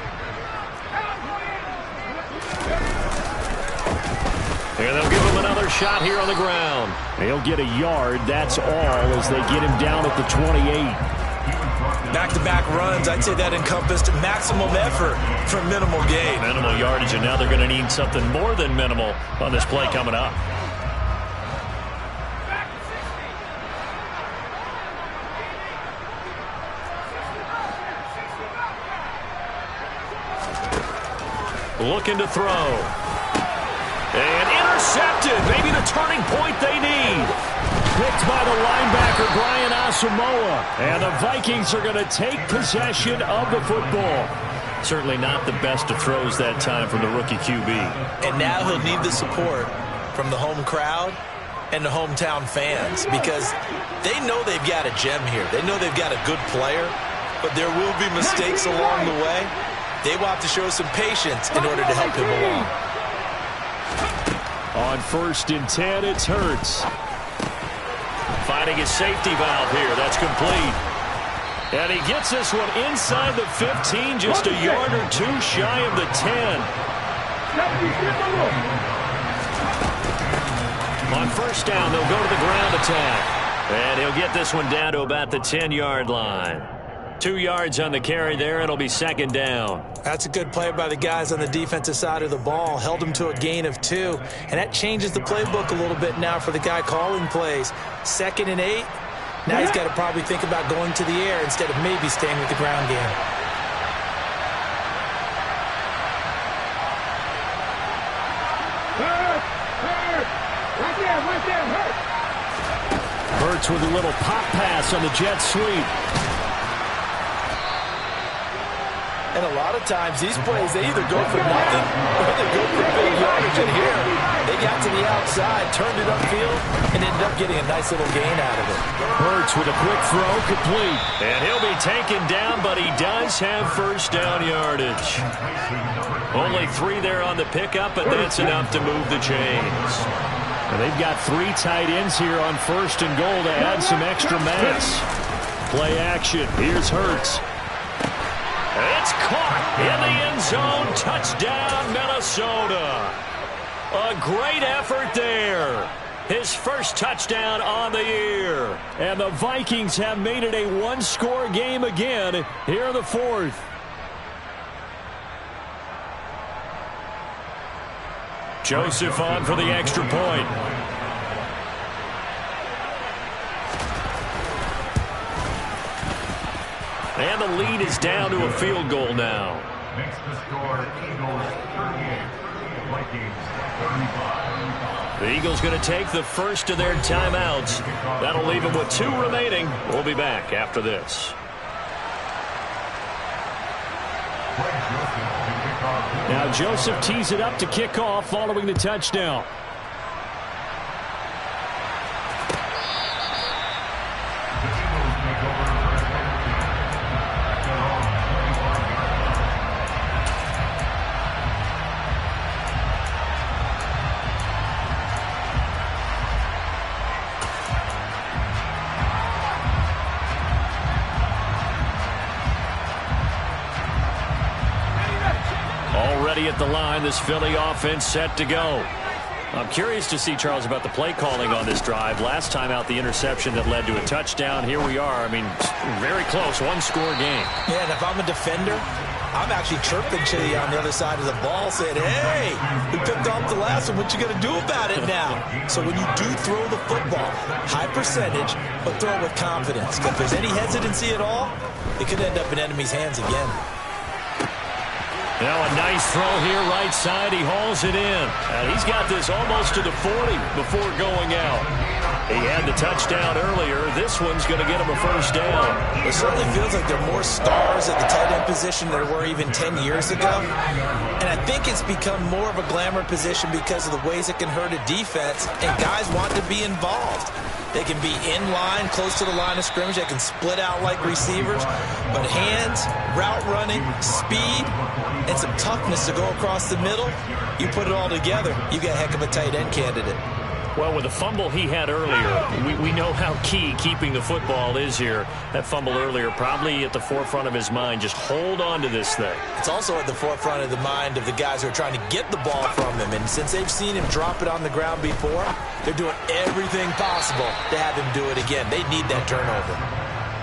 And they'll give him another shot here on the ground. They'll get a yard, that's all, as they get him down at the 28. Back-to-back runs, I'd say that encompassed maximum effort for minimal gain. Minimal yardage, and now they're going to need something more than minimal on this play coming up. Looking to throw. And intercepted. Maybe the turning point they need. Picked by the linebacker, Brian Asamoah. And the Vikings are going to take possession of the football. Certainly not the best of throws that time from the rookie QB. And now he'll need the support from the home crowd and the hometown fans, because they know they've got a gem here. They know they've got a good player, but there will be mistakes along the way. They will have to show some patience in order to help him along. On 1st and 10, it's Hurts. Finding his safety valve here. That's complete. And he gets this one inside the 15, just a yard or 2 shy of the 10. On first down, they'll go to the ground attack. And he'll get this one down to about the 10-yard line. 2 yards on the carry there. It'll be second down. That's a good play by the guys on the defensive side of the ball. Held him to a gain of 2. And that changes the playbook a little bit now for the guy calling plays. 2nd and 8. Now he's got to probably think about going to the air instead of maybe staying with the ground game. Hurts with a little pop pass on the jet sweep. And a lot of times, these plays, they either go for nothing or they go for big yardage. And here, they got to the outside, turned it upfield, and ended up getting a nice little gain out of it. Hurts with a quick throw, complete. And he'll be taken down, but he does have first down yardage. Only 3 there on the pickup, but that's enough to move the chains. And they've got 3 tight ends here on 1st and goal to add some extra mass. Play action. Here's Hurts. It's caught in the end zone. Touchdown, Minnesota. A great effort there. His first touchdown on the year. And the Vikings have made it a 1-score game again here in the 4th. Joseph on for the extra point. And the lead is down to a field goal now. Makes the score Eagles 38, Vikings 35. The Eagles going to take the first of their timeouts. That'll leave them with 2 remaining. We'll be back after this. Now Joseph tees it up to kick off following the touchdown. Already at the line, this Philly offense set to go. I'm curious to see, Charles, about the play calling on this drive. Last time out, the interception that led to a touchdown. Here we are. I mean, very close, 1-score game. Yeah, and if I'm a defender, I'm actually chirping to you on the other side of the ball saying, hey, we picked off the last one. What you going to do about it now? So when you do throw the football, high percentage, but throw it with confidence. If there's any hesitancy at all, it could end up in enemy's hands again. Now a nice throw here, right side. He hauls it in. And he's got this almost to the 40 before going out. He had the touchdown earlier. This one's going to get him a first down. It certainly feels like there are more stars at the tight end position than there were even 10 years ago. And I think it's become more of a glamour position because of the ways it can hurt a defense, and guys want to be involved. They can be in line, close to the line of scrimmage. They can split out like receivers. But hands, route running, speed, and some toughness to go across the middle, you put it all together, you get a heck of a tight end candidate. Well, with the fumble he had earlier, we know how key keeping the football is here. That fumble earlier probably at the forefront of his mind. Just hold on to this thing. It's also at the forefront of the mind of the guys who are trying to get the ball from him. And since they've seen him drop it on the ground before, they're doing everything possible to have him do it again. They need that turnover.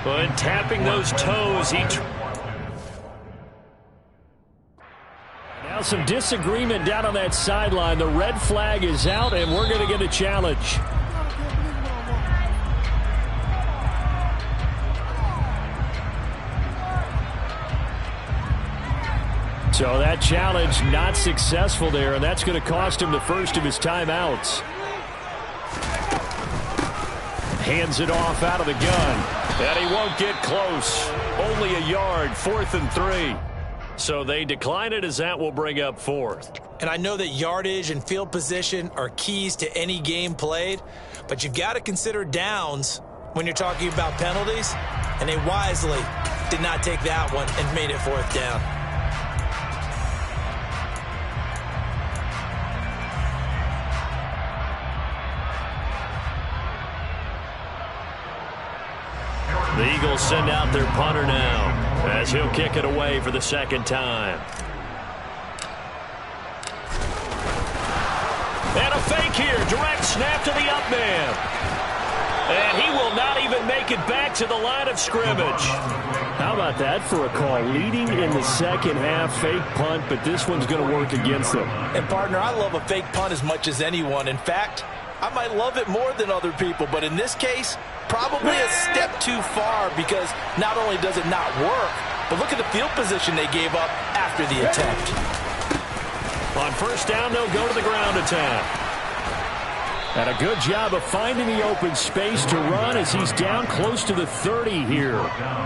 Well, and tapping those toes, Now some disagreement down on that sideline. The red flag is out, and we're going to get a challenge. So that challenge not successful there, and that's going to cost him the first of his timeouts. Hands it off out of the gun. And he won't get close. Only a yard, 4th and 3. So they decline it, as that will bring up 4th. And I know that yardage and field position are keys to any game played, but you've got to consider downs when you're talking about penalties, and they wisely did not take that one and made it 4th down. The Eagles send out their punter now, as he'll kick it away for the 2nd time. And a fake here. Direct snap to the up man. And he will not even make it back to the line of scrimmage. How about that for a call? Leading in the second half, fake punt, but this one's going to work against them. And, partner, I love a fake punt as much as anyone. In fact, I might love it more than other people, but in this case, probably a step too far, because not only does it not work, but look at the field position they gave up after the attempt. On 1st down, they'll go to the ground attack. And a good job of finding the open space to run as he's down close to the 30 here.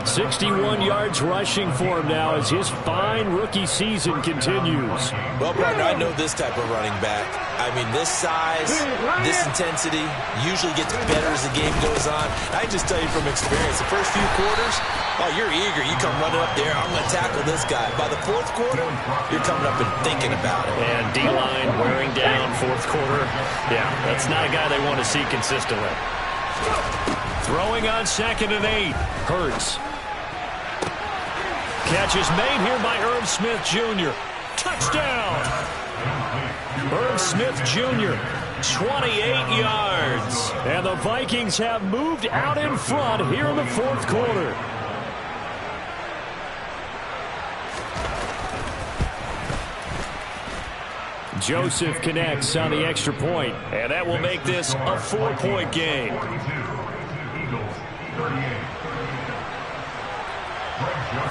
61 yards rushing for him now as his fine rookie season continues. Well, partner, I know this type of running back. I mean, this size, this intensity usually gets better as the game goes on. I just tell you from experience, the first few quarters, oh, you're eager. You come running up there, I'm going to tackle this guy. By the fourth quarter, you're coming up and thinking about it. And D-line wearing down fourth quarter. Yeah, that's not a guy they want to see consistently. Throwing on 2nd and 8. Hurts. Catch is made here by Irv Smith Jr. Touchdown! Irv Smith Jr., 28 yards. And the Vikings have moved out in front here in the fourth quarter. Joseph connects on the extra point, and that will make this a 4-point game.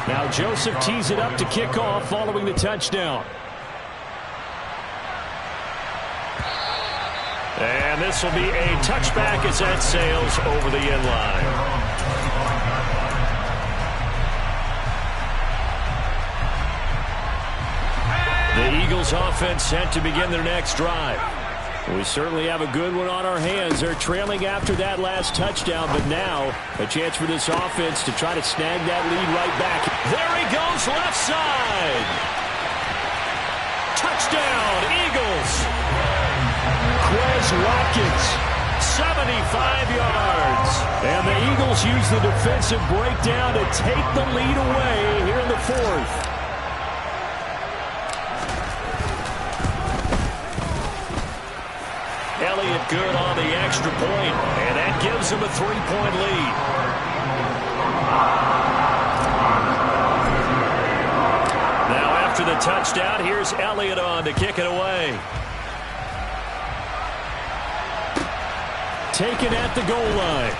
Now Joseph tees it up to kick off following the touchdown. And this will be a touchback as that sails over the end line. The Eagles offense set to begin their next drive. We certainly have a good one on our hands. They're trailing after that last touchdown, but now a chance for this offense to try to snag that lead right back. There he goes, left side. Touchdown, Eagles. Quez Watkins, 75 yards. And the Eagles use the defensive breakdown to take the lead away here in the fourth. Elliott good on the extra point, and that gives him a 3-point lead. Now after the touchdown, here's Elliott on to kick it away. Taken at the goal line.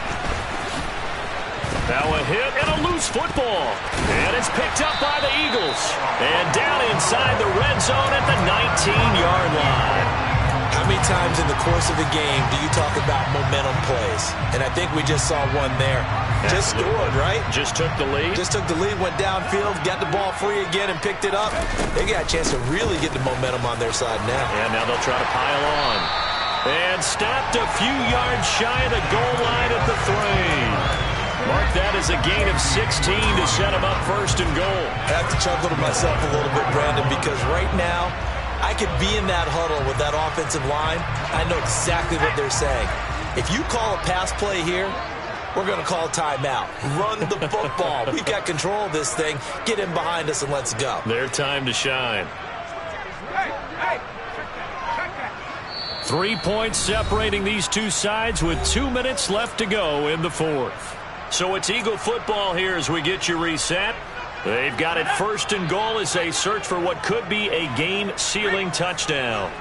Now a hit and a loose football. And it's picked up by the Eagles. And down inside the red zone at the 19-yard line. How many times in the course of a game do you talk about momentum plays? And I think we just saw one there. Just scored, right? Just took the lead. Just took the lead, went downfield, got the ball free again, and picked it up. They got a chance to really get the momentum on their side now. And now they'll try to pile on. And stopped a few yards shy of the goal line at the 3. Mark that as a gain of 16 to set them up 1st and goal. I have to chuckle to myself a little bit, Brandon, because right now, I could be in that huddle with that offensive line. I know exactly what they're saying. If you call a pass play here, we're going to call timeout. Run the football. We've got control of this thing. Get in behind us and let's go. Their time to shine. 3 points separating these two sides with 2 minutes left to go in the fourth. So it's Eagle football here as we get you reset. They've got it 1st and goal as they search for what could be a game-sealing touchdown.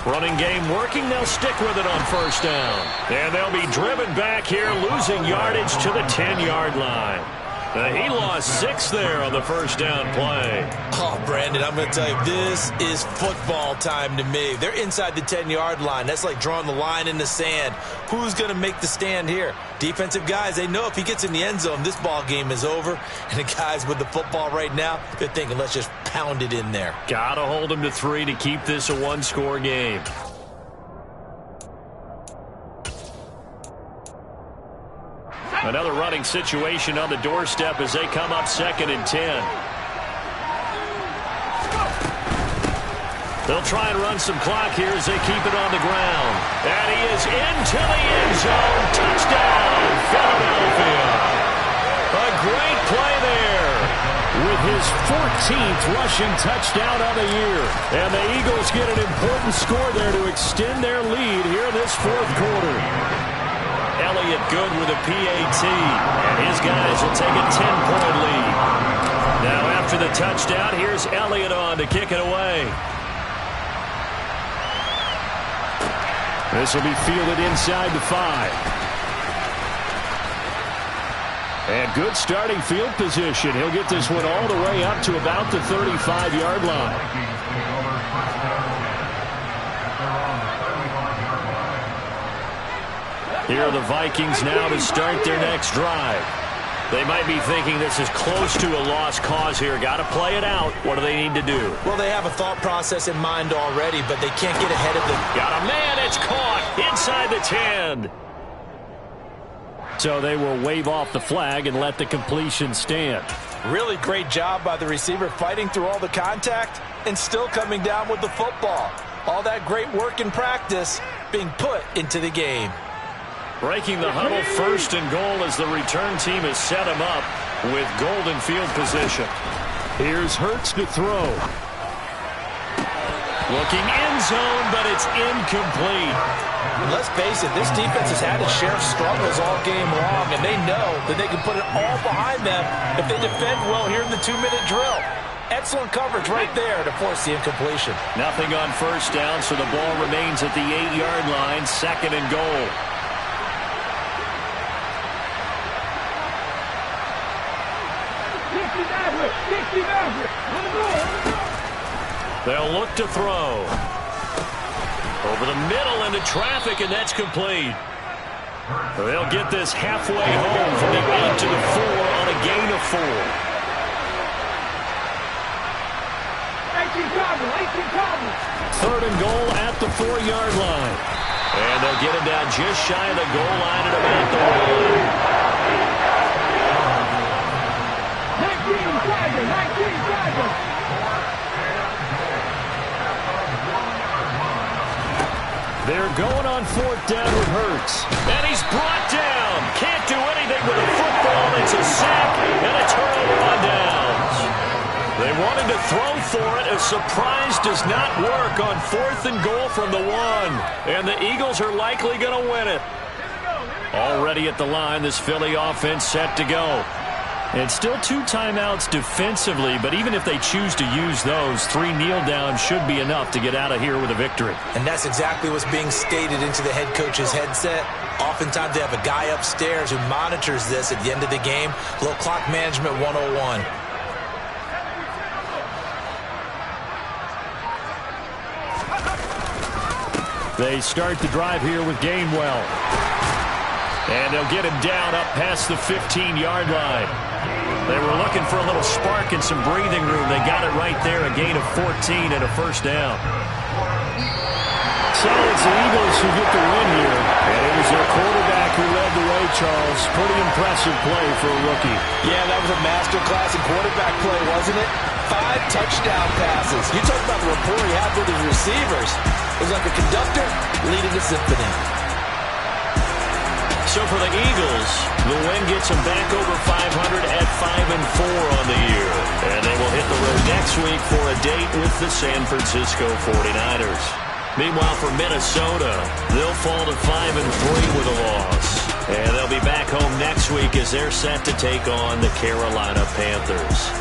Running game working. They'll stick with it on 1st down. And they'll be driven back here, losing yardage to the 10-yard line. He lost 6 there on the 1st down play. Oh, Brandon, I'm going to tell you, this is football time to me. They're inside the 10-yard line. That's like drawing the line in the sand. Who's going to make the stand here? Defensive guys, they know if he gets in the end zone, this ball game is over. And the guys with the football right now, they're thinking, let's just pound it in there. Got to hold them to 3 to keep this a one-score game. Another running situation on the doorstep as they come up 2nd and 10. They'll try and run some clock here as they keep it on the ground. And he is into the end zone. Touchdown, Philadelphia. A great play there with his 14th rushing touchdown of the year. And the Eagles get an important score there to extend their lead here in this fourth quarter. Elliott good with a PAT, and his guys will take a 10-point lead. Now after the touchdown, here's Elliott on to kick it away. This will be fielded inside the 5. And good starting field position. He'll get this one all the way up to about the 35-yard line. Here are the Vikings now to start their next drive. They might be thinking this is close to a lost cause here. Got to play it out. What do they need to do? Well, they have a thought process in mind already, but they can't get ahead of them. Got a man. It's caught inside the 10. So they will wave off the flag and let the completion stand. Really great job by the receiver fighting through all the contact and still coming down with the football. All that great work in practice being put into the game. Breaking the huddle, 1st and goal as the return team has set him up with golden field position. Here's Hurts to throw. Looking end zone, but it's incomplete. And let's face it, this defense has had its share of struggles all game long, and they know that they can put it all behind them if they defend well here in the 2-minute drill. Excellent coverage right there to force the incompletion. Nothing on 1st down, so the ball remains at the 8-yard line, 2nd and goal. They'll look to throw. Over the middle into traffic, and that's complete. They'll get this halfway home from the 8 to the 4 on a gain of 4. 3rd and goal at the 4-yard line. And they'll get him down just shy of the goal line at about the 1. They're going on 4th down with Hurts. And he's brought down. Can't do anything with a football. It's a sack and a turnover on downs. They wanted to throw for it. A surprise does not work on 4th and goal from the 1. And the Eagles are likely going to win it. Already at the line, this Philly offense set to go. It's still 2 timeouts defensively, but even if they choose to use those, 3 kneel downs should be enough to get out of here with a victory. And that's exactly what's being stated into the head coach's headset. Oftentimes they have a guy upstairs who monitors this at the end of the game. A little clock management 101. They start the drive here with Gainwell. And they'll get him down up past the 15-yard line. They were looking for a little spark and some breathing room. They got it right there, a gain of 14 and a 1st down. So it's the Eagles who get the win here. And it was their quarterback who led the way, Charles. Pretty impressive play for a rookie. Yeah, that was a masterclass in quarterback play, wasn't it? 5 touchdown passes. You talk about the rapport he had with his receivers. It was like a conductor leading a symphony. So for the Eagles, the win gets them back over 500 at 5-4 on the year. And they will hit the road next week for a date with the San Francisco 49ers. Meanwhile, for Minnesota, they'll fall to 5-3 with a loss. And they'll be back home next week as they're set to take on the Carolina Panthers.